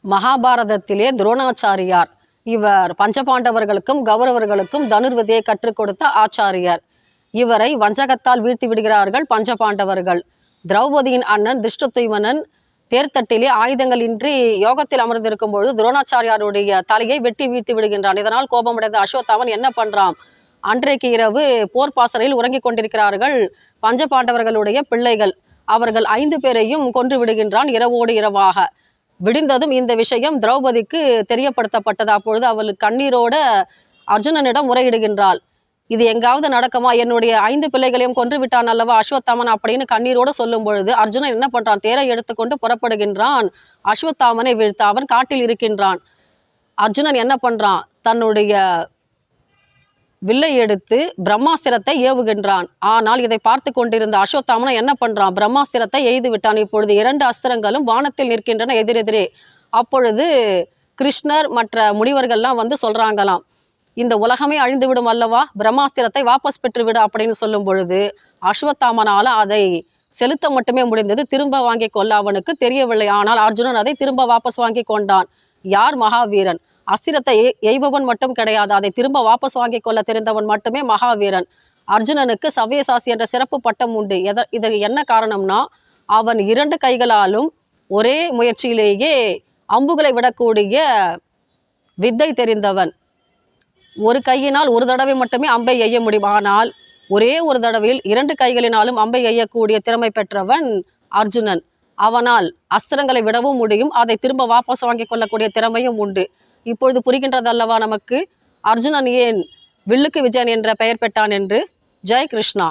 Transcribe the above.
மகாபாரதத்திலே துரோணாச்சாரியார். இவர் பஞ்சபாண்டவர்களுக்கும் கௌரவர்களுக்கும் தனுர்விதியை கற்றுக் கொடுத்த ஆச்சாரியர். இவரை வஞ்சகத்தால் வீழ்த்தி விடுகிறார்கள் பஞ்சபாண்டவர்கள். திரௌபதியின் அண்ணன் திருஷ்டத்யும்னன் தேர்தட்டிலே ஆயுதங்கள் இன்றி யோகத்தில் அமர்ந்திருக்கும் பொழுது துரோணாச்சாரியாருடைய தலையை வெட்டி வீழ்த்தி விடுகின்றான். இதனால் கோபமடைந்த அஸ்வத்தாமன் என்ன பண்றான்? அன்றைக்கு இரவு போர் பாசறையில் உறங்கிக் கொண்டிருக்கிறார்கள் பஞ்சபாண்டவர்களுடைய பிள்ளைகள். அவர்கள் 5 பேரையும் கொன்று விடுகின்றான் இரவோடு இரவாக. விடிந்ததும் இந்த விஷயம் திரௌபதிக்கு தெரியப்படுத்தப்பட்டது. அப்பொழுது அவள் கண்ணீரோட அர்ஜுனனிடம் முறையிடுகின்றாள். இது எங்காவது நடக்குமா? என்னுடைய 5 பிள்ளைகளையும் கொன்று விட்டான் அல்லவா அஸ்வத்தாமன் அப்படின்னு கண்ணீரோடு சொல்லும் பொழுது அர்ஜுனன் என்ன பண்றான்? தேரை எடுத்துக்கொண்டு புறப்படுகின்றான் அஸ்வத்தாமனை வீழ்த்த. அவன் காட்டில் இருக்கின்றான். அர்ஜுனன் என்ன பண்றான்? தன்னுடைய வில்லை எடுத்து பிரம்மாஸ்திரத்தை ஏவுகின்றான். ஆனால் இதை பார்த்து கொண்டிருந்த அஸ்வத்தாமன் என்ன பண்றான்? பிரம்மாஸ்திரத்தை எய்து விட்டான். இப்பொழுது 2 அஸ்திரங்களும் வானத்தில் நிற்கின்றன எதிரெதிரே. அப்பொழுது கிருஷ்ணர் மற்ற முனிவர்கள்லாம் வந்து சொல்றாங்களாம், இந்த உலகமே அழிந்து விடும் அல்லவா, பிரம்மாஸ்திரத்தை வாபஸ் பெற்றுவிடு அப்படின்னு சொல்லும் பொழுது அஸ்வத்தாமனால அதை செலுத்த மட்டுமே முடிந்தது. திரும்ப வாங்கி கொள்ள அவனுக்கு தெரியவில்லை. ஆனால் அர்ஜுனன் அதை திரும்ப வாபஸ் வாங்கி கொண்டான். யார்? மகாவீரன். அஸ்திரத்தை எய்பவன் மட்டும் கிடையாது, அதை திரும்ப வாபஸ் வாங்கி கொள்ள தெரிந்தவன் மட்டுமே மகாவீரன். அர்ஜுனனுக்கு சவ்யசாசி என்ற சிறப்பு பட்டம் உண்டு. இது என்ன காரணம்னா, அவன் 2 கைகளாலும் ஒரே முயற்சியிலேயே அம்புகளை விடக்கூடிய வித்தை தெரிந்தவன். ஒரு கையினால் ஒரு தடவை மட்டுமே அம்பை எய்ய முடியும். ஆனால் ஒரே ஒரு தடவையில் 2 கைகளினாலும் அம்பை எய்யக்கூடிய திறமை பெற்றவன் அர்ஜுனன். அவனால் அஸ்திரங்களை விடவும் முடியும், அதை திரும்ப வாபஸ் வாங்கி கொள்ளக்கூடிய திறமையும் உண்டு. இப்பொழுது புரிகின்றதல்லவா நமக்கு அர்ஜுனன் ஏன் வில்லுக்கு விஜயன் என்ற பெயர் பெற்றான் என்று. ஜெய் கிருஷ்ணா.